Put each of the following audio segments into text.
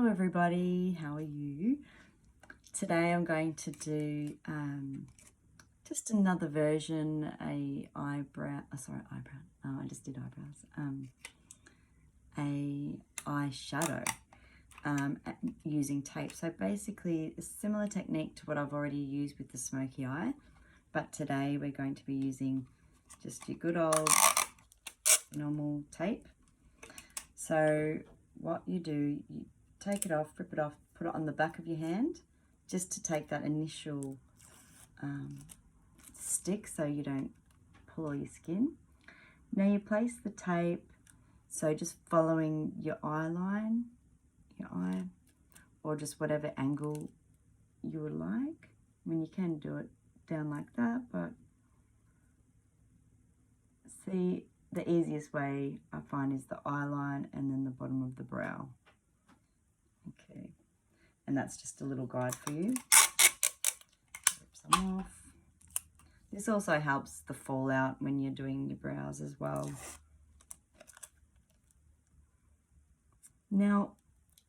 everybody, how are you? Today I'm going to do just another version, I just did eyebrows, a eyeshadow using tape. So basically a similar technique to what I've already used with the smoky eye, but today we're going to be using just your good old normal tape. So what you do, you take it off, rip it off, put it on the back of your hand just to take that initial stick so you don't pull all your skin. Now you place the tape, so just following your eye line, your eye, or just whatever angle you would like. I mean, you can do it down like that, but see, the easiest way I find is the eye line and then the bottom of the brow. Okay, and that's just a little guide for you. Rip some off. This also helps the fallout when you're doing your brows as well. Now,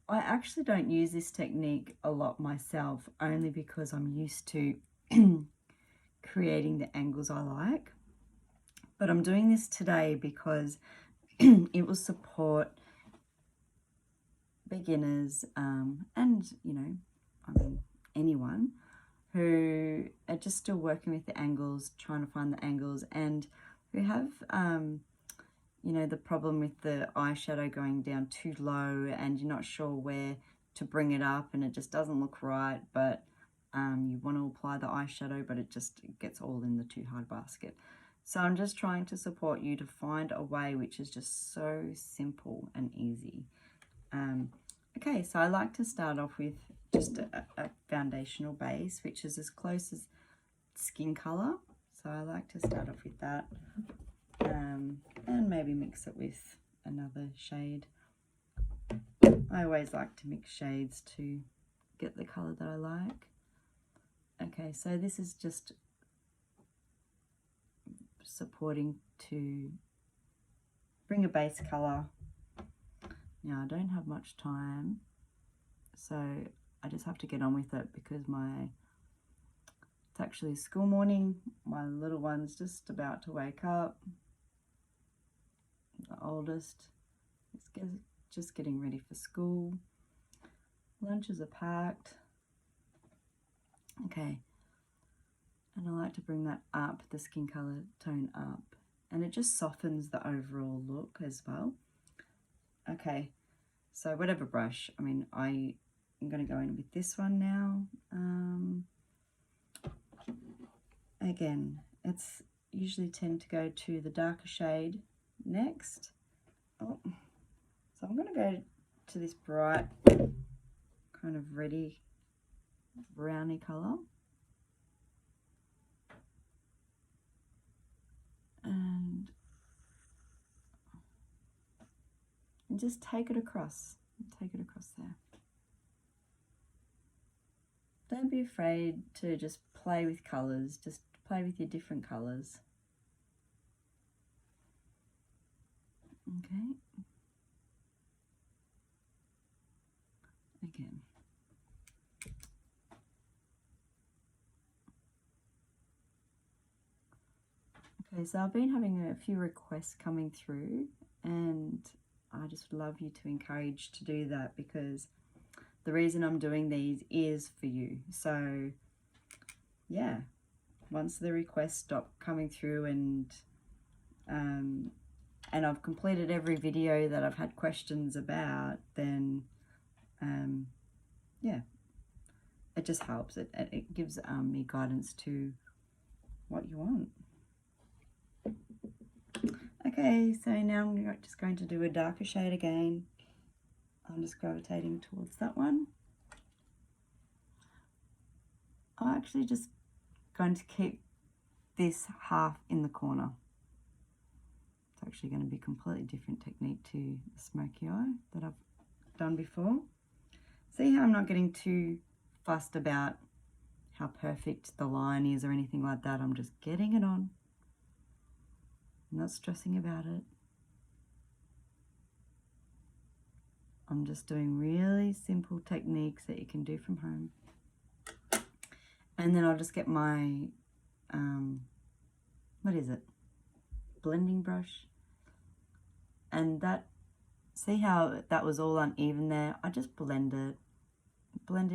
I actually don't use this technique a lot myself, only because I'm used to creating the angles I like. But I'm doing this today because it will support beginners and, you know, I mean, anyone who are just still working with the angles, trying to find the angles, and who have, you know, the problem with the eyeshadow going down too low and you're not sure where to bring it up and it just doesn't look right, but you want to apply the eyeshadow, but it gets all in the too hard basket. So I'm just trying to support you to find a way which is just so simple and easy. Okay, so I like to start off with just a foundational base, which is as close as skin color. So I like to start off with that, and maybe mix it with another shade. I always like to mix shades to get the color that I like. Okay, so this is just supporting to bring a base color. Now I don't have much time, so I just have to get on with it because it's actually school morning. My little one's just about to wake up. The oldest is just getting ready for school. Lunches are packed. Okay, and I like to bring that up, the skin color tone up, and it just softens the overall look as well. Okay, so whatever brush, I mean, I'm going to go in with this one now. Again, it's usually tend to go to the darker shade next. Oh, so I'm going to go to this bright kind of reddy browny color. And just take it across there. Don't be afraid to just play with colors, just play with your different colors. Okay. Again. Okay, so I've been having a few requests coming through, and I just love you to encourage to do that, because the reason I'm doing these is for you. So yeah, once the requests stop coming through and I've completed every video that I've had questions about, then yeah, it just helps. It gives me guidance to what you want. Okay, so now I'm just going to do a darker shade again. I'm just gravitating towards that one. I'm actually just going to keep this half in the corner. It's actually going to be a completely different technique to the smoky eye that I've done before. See how I'm not getting too fussed about how perfect the line is or anything like that. I'm just getting it on. I'm not stressing about it. I'm just doing really simple techniques that you can do from home. And then I'll just get my, what is it? Blending brush. And that, see how that was all uneven there? I just blend it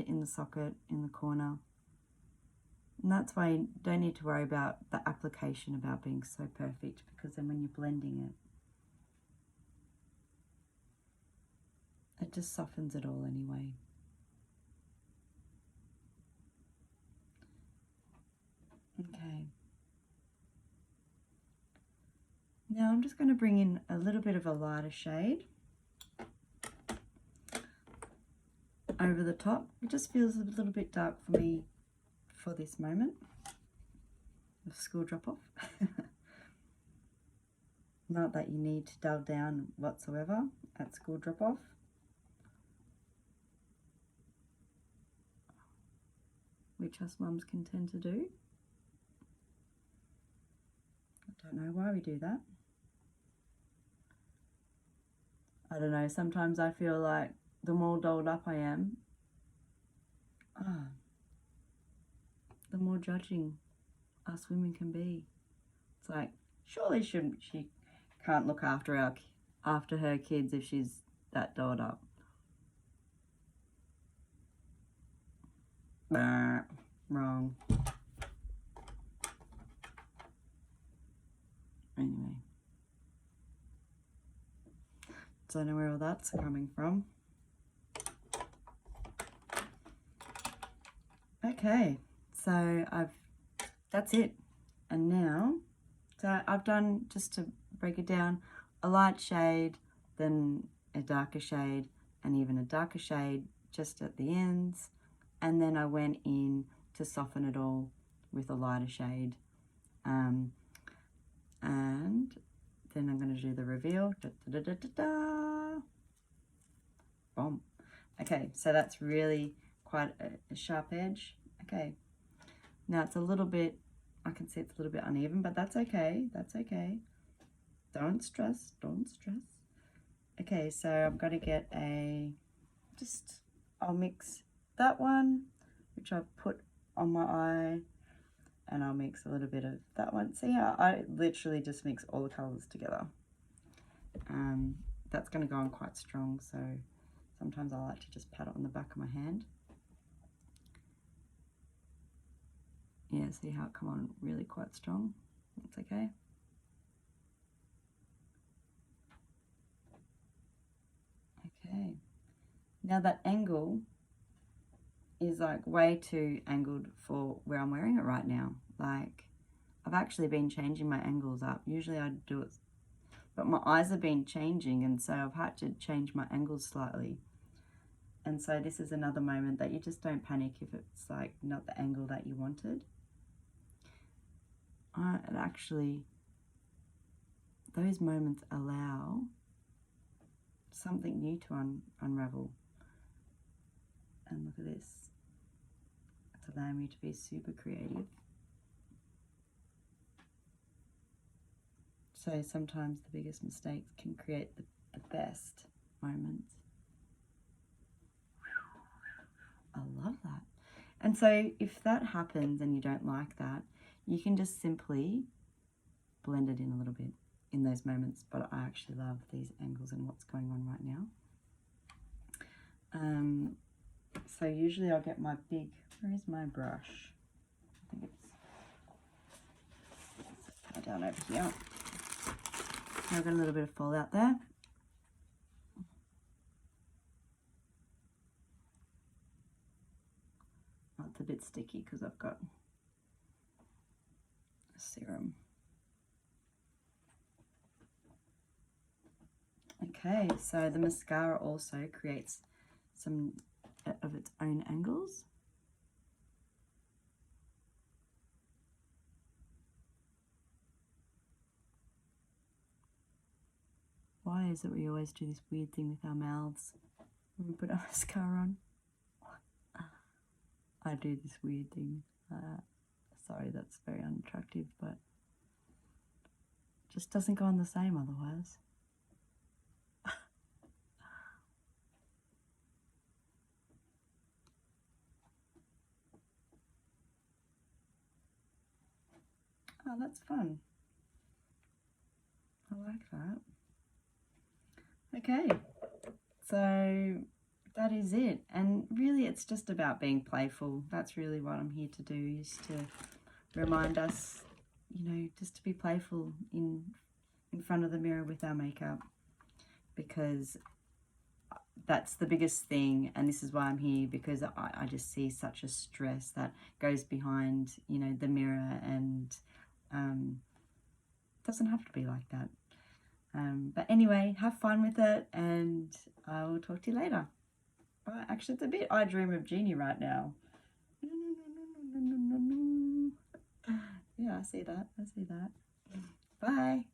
in the socket, in the corner. And that's why you don't need to worry about the application about being so perfect, because then when you're blending it, it just softens it all anyway. Okay. Now I'm just going to bring in a little bit of a lighter shade over the top. It just feels a little bit dark for me for this moment of school drop-off. Not that you need to dull down whatsoever at school drop-off. Which us mums can tend to do. I don't know why we do that. I don't know, sometimes I feel like the more dolled up I am, the more judging us women can be. It's like, surely she can't look after her kids if she's that dolled up. Wrong. Anyway. Don't know where all that's coming from. Okay, so that's it. And now, so I've done, just to break it down, a light shade, then a darker shade, and even a darker shade just at the ends. And then I went in to soften it all with a lighter shade. And then I'm going to do the reveal. Da, da, da, da, da. Boom. Okay, so that's really quite a sharp edge. Okay, now it's a little bit, I can see it's a little bit uneven, but that's okay. That's okay. Don't stress. Don't stress. Okay, so I'm going to get I'll mix that one, which I've put on my eye. And I'll mix a little bit of that one. See how I literally just mix all the colours together. That's going to go on quite strong, so sometimes I like to just pat it on the back of my hand. Yeah, see how it come on really quite strong? That's okay. Okay. Now that angle is like way too angled for where I'm wearing it right now. Like, I've actually been changing my angles up. Usually I do it, but my eyes have been changing, and so I've had to change my angles slightly. And so this is another moment that you just don't panic if it's like not the angle that you wanted. It actually, those moments allow something new to unravel. And look at this. It's allowing me to be super creative. So sometimes the biggest mistakes can create the best moments. I love that. And so if that happens and you don't like that, you can just simply blend it in a little bit in those moments. But I actually love these angles and what's going on right now. So usually I'll get my big, where is my brush? I think it's down over here. I've got a little bit of fallout there. Oh, it's a bit sticky because I've got a serum. Okay, so the mascara also creates some of its own angles. Why is it we always do this weird thing with our mouths when we put our mascara on? I do this weird thing. Sorry, that's very unattractive, but it just doesn't go on the same otherwise. Oh, that's fun. I like that. Okay, so that is it. And really it's just about being playful. That's really what I'm here to do, is to remind us, you know, just to be playful in front of the mirror with our makeup, because that's the biggest thing. And this is why I'm here, because I just see such a stress that goes behind, you know, the mirror, and doesn't have to be like that. But anyway, have fun with it, and I will talk to you later. Bye. Actually, it's a bit I Dream of Jeannie right now. Yeah, I see that. I see that. Bye.